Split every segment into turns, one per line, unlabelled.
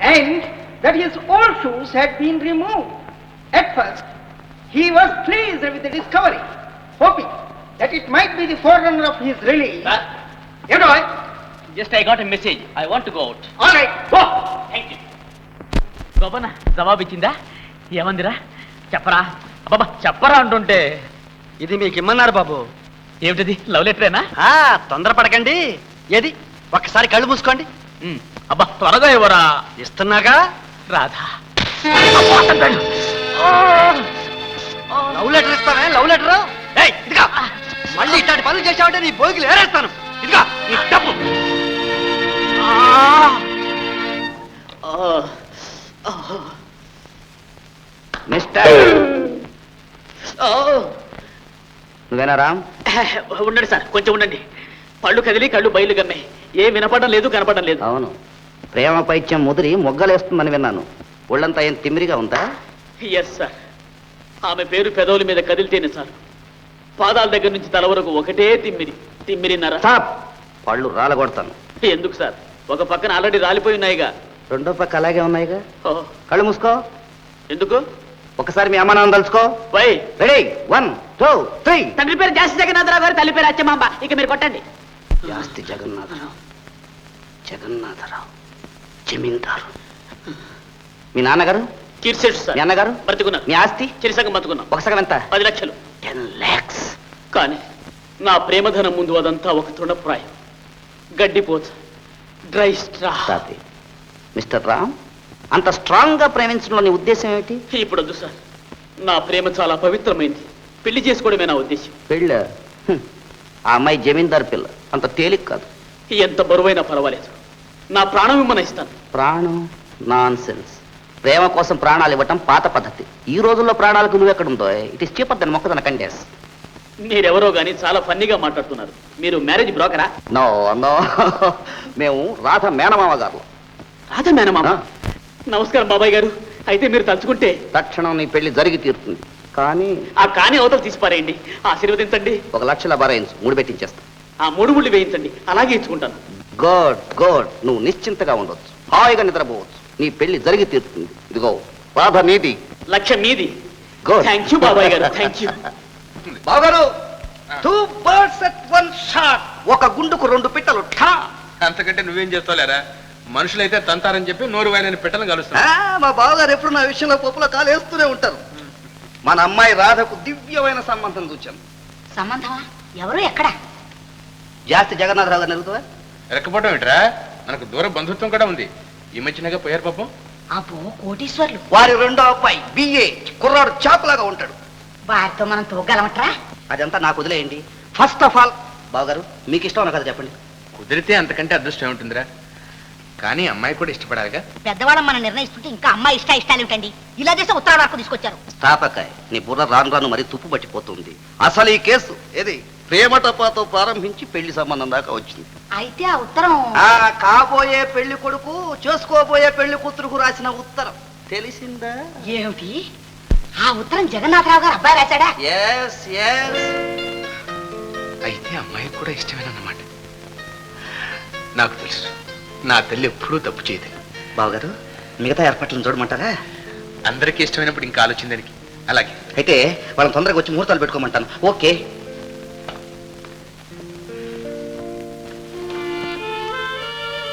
and that his old shoes had been removed. At first, he was pleased with the discovery, hoping that it might be the forerunner of his release. You know it?
Just I got a message. I want to go out.
All right, go.
Thank you. Gopanna జవాబు ఇచ్చిందా? ఏమందిరా? చెప్పరా అబ్బాబా, చెప్పరా అంటుంటే.
ఇది మీకు ఇమ్మన్నారు బాబు.
ఏమిటిది? లవ్ లెటరేనా?
తొందరపడకండి. ఏది ఒక్కసారి కళ్ళు మూసుకోండి.
అబ్బా త్వరగా ఇవ్వరా.
ఇస్తున్నాగా.
రాధా
లవ్ లెటర్ ఇస్తానే. లవ్ లెటర్ ఇదిగా. మళ్ళీ ఇట్లాంటి పనులు చేసావంటే నీ బోగిలు ఏరేస్తాను. ఇదిగా నీ డబ్బు.
నువ్వేనా రామ్?
ఉండండి సార్, కొంచెం ఉండండి. పళ్ళు కదిలి కళ్ళు బయలు గమ్మాయి. ఏం వినపడడం లేదు, కనపడడం లేదు.
అవును, ప్రేమ పైత్యం ముదిరి మొగ్గలేస్తుందని విన్నాను. ఒళ్ళంతా ఏం తిమ్మిరిగా ఉందా?
Yes sir. ఆమె పేరు పెదవుల మీద కదిలితేనే సార్. పాదాల దగ్గర నుంచి తల వరకు ఒకటే తిమ్మిరి. తిమ్మిరిన్నారా?
పళ్ళు రాలగొడతాను.
ఎందుకు సార్? ఒక పక్కన ఆల్రెడీ రాలిపోయి ఉన్నాయిగా.
రెండో పక్క అలాగే ఉన్నాయిగా.
ఓహో.
కళ్ళు మూసుకో.
ఎందుకు?
ఒకసారి మీ అమ్మ నాన్న తలుచుకో.
వై?
రెడీ, 1 2 3.
తండ్రి పేరు జాస్తి జగన్నాథరావు గారు, తల్లి పేరు అచ్చమాంబ. ఇక మీరు కొట్టండి.
జాస్తి జగన్నాథరావు, జగన్నాథరావు జమీందారు. మీ నాన్నగారు?
కీర్సెట్ సార్.
మీ అన్నగారు?
బ్రతుకున్నారు.
మీ ఆస్తి?
చిరిసగం బతుకున్నాం.
ఒక సగం ఎంత?
10 లక్షలు.
10 lakhs.
కానీ నా ప్రేమధనం ముందు అదంతా ఒక తృణప్రాయం. గడ్డిపోత, డ్రై స్ట్రా.
మిస్టర్ రామ్, అంత స్ట్రాంగ్ గా ప్రేమించడంలో నీ ఉద్దేశం ఏమిటి?
ఇప్పుడు వద్దు సార్. నా ప్రేమ చాలా పవిత్రమైంది. పెళ్లి చేసుకోవడమే నా ఉద్దేశం.
పెళ్ళ? ఆ అమ్మాయి జమీందారు పిల్ల, అంత తేలిక కాదు.
ఎంత బరువైనా పర్వాలేదు. నా ప్రాణం ఇమ్మని ఇస్తాను.
ప్రాణం? Non sense. ప్రేమ కోసం ప్రాణాలు ఇవ్వటం పాత పద్ధతి. ఈ రోజుల్లో ప్రాణాలకు నువ్వెక్కడుందో. ఇట్ ఇస్ చీపర్ దెన్ మొక్కదన కండేస్.
మీరెవరో గానీ చాలా ఫన్నీగా మాట్లాడుతున్నారు. మీరు మ్యారేజ్ బ్రోకరా?
నో నో, మేము రాధ మేనమామ గారు.
రాధ మేనమామ? నమస్కారం బాబాయ్ గారు. అయితే మీరు తలుచుకుంటే
తక్షణం నీ పెళ్లి జరిగి తీరుతుంది. కానీ
ఆ కాని అవతల తీసిపారేయండి. ఆశీర్వదించండి.
1 లక్షల బరాయించు, ముడి పెట్టించేస్తా.
ఆ 3 ముళ్ళు వేయించండి. అలాగే ఇచ్చుకుంటాను.
Good good. నువ్వు నిశ్చింతగా ఉండొచ్చు, హాయిగా నిద్రపోవచ్చు. నీ పెళ్లి జరిగి తీరుతుంది. ఇదిగో రాధ నీది,
1 లక్ష మీది.
గుడ్.
థ్యాంక్ యూ బాబాయ్ గారు, థ్యాంక్ యూ.
బావగారు, 2 birds at 1 shot. ఒక గుండుకు 2 పిట్టలు.
అంతకంటే నువ్వేం చేస్తావులేరా? మనుషులైతే తంతారని చెప్పి నోరు వైన పిట్టలను కలుస్తా.
మా బావగారు ఎప్పుడు నా విషయంలో పప్పులో కాలు వేస్తూనే ఉంటారు. మన అమ్మాయి రాధకు దివ్యమైన సంబంధం చూచాను.
సంబంధమా? ఎవరు, ఎక్కడ?
జాస్తి జగన్నాథరావు గారు నెరుగుతావా?
ఎరకపోవడం ఏంట్రా? మనకు దూర బంధుత్వం కూడా ఉంది. ఈ మధ్యనగా పోయారు పాపం.
అబ్బో, కోటీశ్వర్లు.
వారి రెండో అబ్బాయి BA, కుర్రాడు చాపులాగా ఉంటాడు.
వారితో మనం తోగలమట్రా?
అదంతా నాకు వదిలేయండి. ఫస్ట్ ఆఫ్ ఆల్ బావగారు, మీకు ఇష్టం ఉన్న కదా చెప్పండి.
కుదిరితే అంతకంటే అదృష్టం ఏముంటుందిరా? కానీ అమ్మాయి కూడా ఇష్టపడాలిగా.
పెద్దవాళ్ళం మనం నిర్ణయిస్తుంటే ఇంకా అమ్మాయి ఇష్టాలు ఏమిటండి? ఇలా చేస్తే ఉత్తరాల వరకు తీసుకొచ్చారు.
స్థాపకాయ, నీ బుర్ర రాను రాను మరి తుప్పు పట్టిపోతుంది. అసలు ఈ కేసు ఏది ప్రేమ టపాతో ప్రారంభించి పెళ్లి సంబంధం దాకా వచ్చింది.
అయితే ఆ ఉత్తరం
కాబోయే పెళ్లి కొడుకు చేసుకోబోయే పెళ్లి కూతురుకు రాసిన ఉత్తరం తెలిసిందా?
ఏమిటి? ఆ ఉత్తరం జగన్నాథరావు గారు అబ్బాయి రాశాడా?
Yes yes.
అయితే అమ్మాయి కూడా ఇష్టమేనన్నమాట. నాకు తెలుసు, నా తల్లి ఎప్పుడూ తప్పు చేయదు.
బావగారు, మిగతా ఏర్పాట్లను చూడమంటారా?
అందరికీ ఇష్టమైనప్పుడు ఇంకా ఆలోచించడానికి. అలాగే
అయితే వాళ్ళని తొందరగా వచ్చి ముహూర్తాలు పెట్టుకోమంటాను. ఓకే.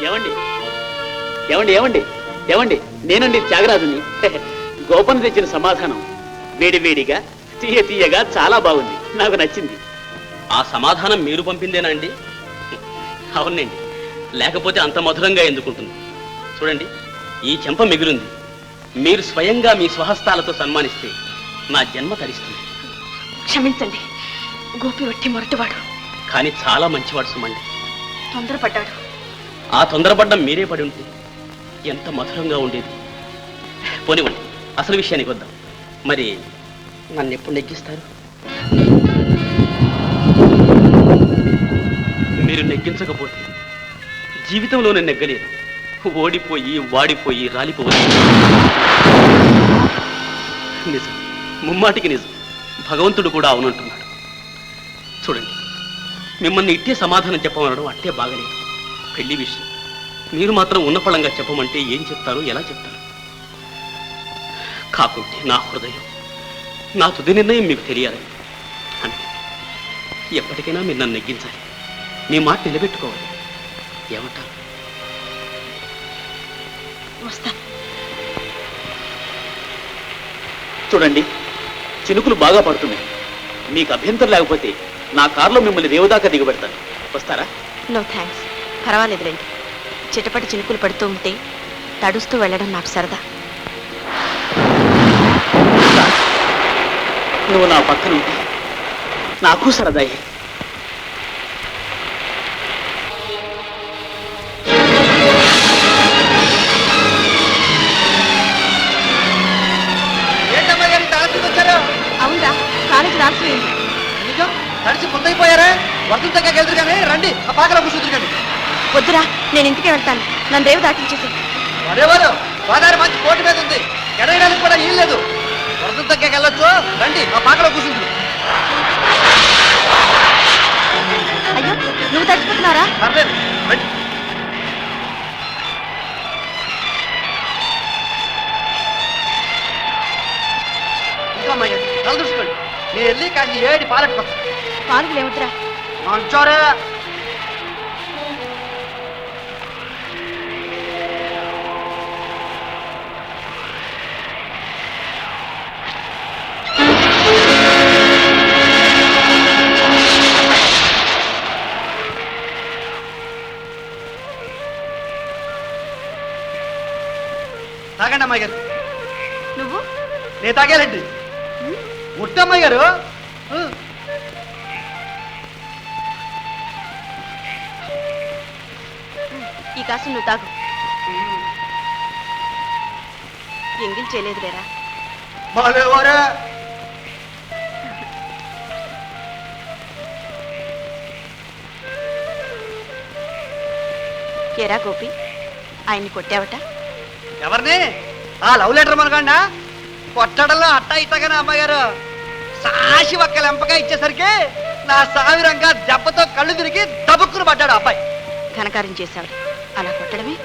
ఏమండి ఏమండి ఏమండి ఏమండి, నేనండి త్యాగరాజుని. గోపన్ తెచ్చిన సమాధానం వేడివేడిగా తీయగా చాలా బాగుంది. నాకు నచ్చింది.
ఆ సమాధానం మీరు పంపిందేనా అండి? అవునండి, లేకపోతే అంత మధురంగా ఎందుకుంటుంది? చూడండి, ఈ చెంప మిగులుంది. మీరు స్వయంగా మీ స్వహస్తాలతో సన్మానిస్తే నా జన్మ తరిస్తుంది.
క్షమించండి, గోపి వట్టి మొరటివాడు.
కానీ చాలా మంచివాడు సుమండి.
తొందరపడ్డాడు.
ఆ తొందరపడ్డం మీరే పడి ఉంటే ఎంత మధురంగా ఉండేది. పోనివ్వండి, అసలు విషయానికి వద్దాం. మరి నన్ను ఎప్పుడు నెగ్గిస్తారు? మీరు నెగ్గించకపోతే జీవితంలోనే నెగ్గలేదు. ఓడిపోయి వాడిపోయి రాలిపోవాలి. నిజం, ముమ్మాటికి నిజం. భగవంతుడు కూడా అవునంటున్నాడు. చూడండి, మిమ్మల్ని ఇట్టే సమాధానం చెప్పమనడం అట్టే బాగలేదు. పెళ్లి విషయం మీరు మాత్రం ఉన్నపళంగా చెప్పమంటే ఏం చెప్తారు, ఎలా చెప్తారు? కాకుంటే నా హృదయం, నా తుది నిర్ణయం మీకు తెలియాలి. అంటే ఎప్పటికైనా మీరు నన్ను నెగ్గించాలి, మీ మాట నిలబెట్టుకోవాలి. ఏమంటారు?
వస్తా.
చూడండి, చినుకులు బాగా పడుతున్నాయి. మీకు అభ్యంతరం లేకపోతే నా కారులో మిమ్మల్ని రేవుదాకా దిగబెడతాను. వస్తారా?
No thanks, పర్వాలేదులేండి. చిటపటి చినుకులు పడుతూ ఉంటే తడుస్తూ వెళ్ళడం నాకు సరదా.
నువ్వు నా పక్కన ఉంటే నాకు సరదాయే.
ఏంటమ్మాయి గారు తలసి వచ్చారు?
అవునరా, కాలేజీ రాసిపోయింది.
నిజం తడిసి ముందైపోయారా? వర్షం తగ్గ వెళ్తారు కానీ రండి, ఆ పాకలో కూర్చుంటారు కానీ.
వద్దురా, నేను ఇంటికే వెళ్తాను. నన్ను రేవు దాటించేసి.
మరేవారు గోదావరి మంచి కోటి మీద ఉంది, ఎడగడానికి కూడా ఏం లేదు. వర్షం తగ్గ వెళ్ళొచ్చు, రండి, ఆ పాకలో కూర్చుంటారు.
అయ్యో, నువ్వు తడిచిపోతున్నారా?
పర్లేదు, రండి. ఇంకా అమ్మాయి గారు తల చూసుకోండి. నేను వెళ్ళి కాస్త ఏడి పాలెట్టుకోండి.
పాలు లేవుతురా.
మంచోరే. తాగండి అమ్మాయి గారు.
నువ్వు?
నేను తాగేలండి. ముట్టమ్మాయి గారు.
ఈ కాసు నువ్వు తాగు. ఎంగిల్ చేయలేదు లేరా?
బాలేవారా?
కేరా గోపి, ఆయన్ని కొట్టావట?
ఎవరిని? ఆ లవ్ లెటర్ మనకండా కొట్టడంలో అట్టా ఇట్టగానే అమ్మాయి గారు సాసి ఒక్క లెంపగా ఇచ్చేసరికి నా సావిరంగా దెబ్బతో కళ్ళు తిరిగి దబుక్కును పడ్డాడు అబ్బాయి.
ఘనకారం చేశావు, అలా కొట్టడమే.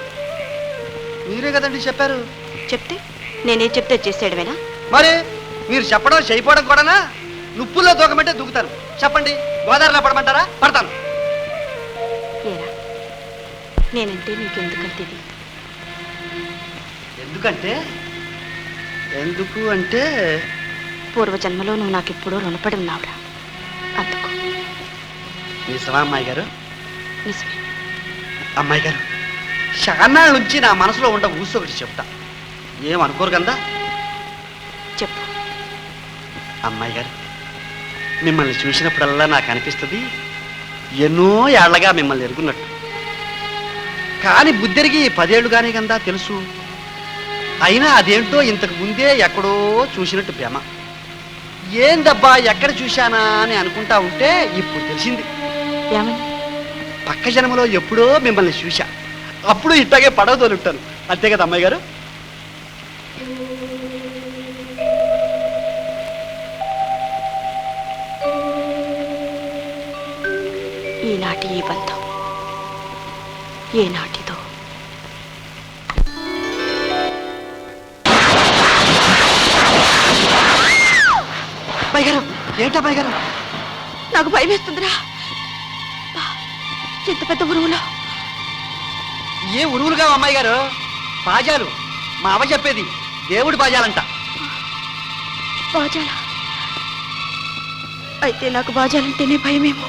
మీరే కదండి చెప్పారు.
చెప్తే నేనే చెప్తే చేసేయడమేనా?
మరి మీరు చెప్పడం చేయపోవడం కూడానా? నుప్పుల్లో దూకమంటే దూకుతాను. చెప్పండి, గోదావరిలో పడమంటారా? పడతాను.
ఏరా, నేనంటే నీకెందుకంటే ఇది?
ఎందుకు అంటే
పూర్వజన్మలో నువ్వు నాకెప్పుడో రుణపడి ఉన్నావురా, అందుకు.
నిజమా అమ్మాయి గారు?
నిజమే.
అమ్మాయి గారు, చాన్నాళ్ళ నుంచి నా మనసులో ఉండ ఊసి ఒకటి చెప్తా, ఏమనుకోరు కదా?
చెప్పు.
అమ్మాయి గారు, మిమ్మల్ని చూసినప్పుడల్లా నాకు అనిపిస్తుంది ఎన్నో ఏళ్లగా మిమ్మల్ని ఎరుగున్నట్టు. కానీ బుద్ధిరిగి 10 ఏళ్ళు కానీ కదా తెలుసు. అయినా అదేంటో ఇంతకు ముందే ఎక్కడో చూసినట్టు భ్రమ. ఏందబ్బా ఎక్కడ చూశానా అని అనుకుంటా ఉంటే ఇప్పుడు తెలిసింది.
ఏమని?
పక్క జన్మలో ఎప్పుడో మిమ్మల్ని చూశా, అప్పుడు ఇట్లాగే పడవ తోలుంటాను. అంతే కదా అమ్మాయి గారు?
ఈనాటి ఈ బంధం ఏనాటిదో.
అబ్బాయి గారు, ఏంటి అబ్బాయి గారు?
నాకు భయం వేస్తుందిరా. ఎంత పెద్ద ఉరువులో.
ఏ ఉరువులుగా అమ్మాయి గారు? బాజాలు. మా అవ్వ చెప్పేది దేవుడి బాజాలంట.
బాజాలా? అయితే నాకు బాజాలంటేనే భయమేమో.